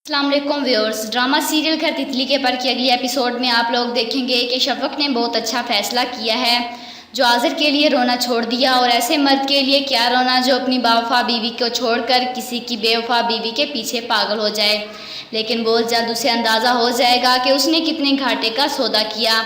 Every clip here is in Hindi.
अस्सलाम वालेकुम व्यूअर्स। ड्रामा सीरियल घर तितली के पर की अगली एपिसोड में आप लोग देखेंगे कि शफ़क़ ने बहुत अच्छा फ़ैसला किया है जो आज़र के लिए रोना छोड़ दिया। और ऐसे मर्द के लिए क्या रोना जो अपनी बावफा बीवी को छोड़कर किसी की बेवफा बीवी के पीछे पागल हो जाए। लेकिन बहुत जल्द उसे अंदाज़ा हो जाएगा कि उसने कितने घाटे का सौदा किया,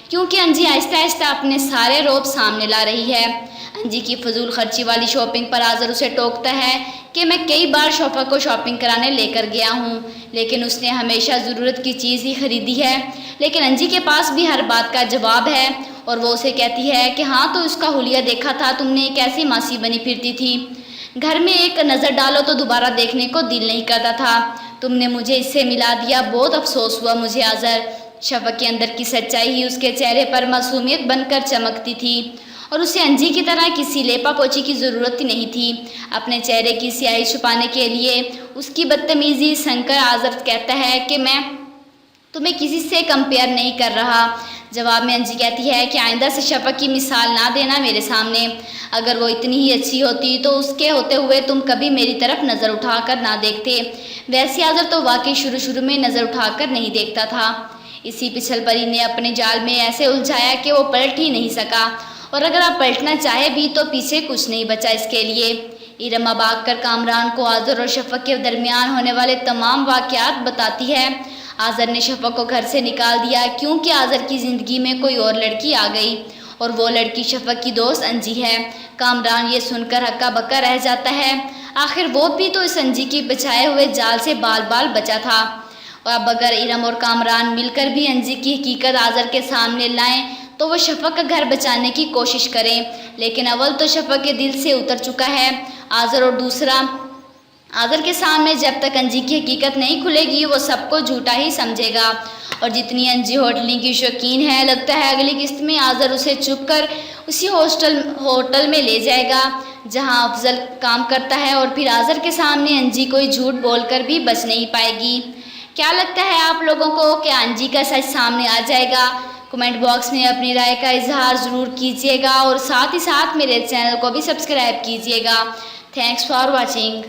क्योंकि अंजी आहिस्ता आहिस्ता अपने सारे रोब सामने ला रही है। अंजी की फजूल खर्ची वाली शॉपिंग पर आज़र उसे टोकता है कि मैं कई बार शफ़क़ को शॉपिंग कराने लेकर गया हूँ, लेकिन उसने हमेशा ज़रूरत की चीज़ ही खरीदी है। लेकिन अंजी के पास भी हर बात का जवाब है और वो उसे कहती है कि हाँ, तो उसका हुलिया देखा था तुमने, कैसी मासी बनी फिरती थी। घर में एक नज़र डालो तो दोबारा देखने को दिल नहीं करता था। तुमने मुझे इससे मिला दिया, बहुत अफसोस हुआ मुझे आज़र। शफ़क़ के अंदर की सच्चाई ही उसके चेहरे पर मासूमियत बनकर चमकती थी और उसे अंजी की तरह किसी लेपा पोछी की ज़रूरत ही नहीं थी अपने चेहरे की स्याही छुपाने के लिए। उसकी बदतमीज़ी सुनकर आज़र कहता है कि मैं तुम्हें किसी से कंपेयर नहीं कर रहा। जवाब में अंजी कहती है कि आइंदा से शफ़क़ की मिसाल ना देना मेरे सामने। अगर वो इतनी ही अच्छी होती तो उसके होते हुए तुम कभी मेरी तरफ नज़र उठाकर ना देखते। वैसे आज़र तो वाकई शुरू में नज़र उठाकर नहीं देखता था। इसी पिछल परी ने अपने जाल में ऐसे उलझाया कि वो पलट ही नहीं सका, और अगर आप पलटना चाहे भी तो पीछे कुछ नहीं बचा इसके लिए। इरमा भाग कर कामरान को आज़र और शफ़क़ के दरमियान होने वाले तमाम वाक़यात बताती है। आज़र ने शफ़क़ को घर से निकाल दिया क्योंकि आज़र की ज़िंदगी में कोई और लड़की आ गई और वो लड़की शफ़क़ की दोस्त अंजी है। कामरान ये सुनकर हक्का बक्का रह जाता है। आखिर वो भी तो इस अंजी की बिछाए हुए जाल से बाल बाल बचा था। और अब अगर इरम और कामरान मिलकर भी अंजी की हकीकत आज़र के सामने लाएं तो वो शफ़क़ का घर बचाने की कोशिश करें। लेकिन अव्वल तो शफ़क़ के दिल से उतर चुका है आज़र, और दूसरा आज़र के सामने जब तक अंजी की हकीकत नहीं खुलेगी वो सबको झूठा ही समझेगा। और जितनी अंजी होटलिंग की शौकीन है, लगता है अगली किस्त में आज़र उसे चुप कर उसी होटल में ले जाएगा जहां अफजल काम करता है, और फिर आज़र के सामने अंजी कोई झूठ बोलकर भी बच नहीं पाएगी। क्या लगता है आप लोगों को कि अंजी का सच सामने आ जाएगा? कमेंट बॉक्स में अपनी राय का इजहार ज़रूर कीजिएगा और साथ ही साथ मेरे चैनल को भी सब्सक्राइब कीजिएगा। Thanks for watching.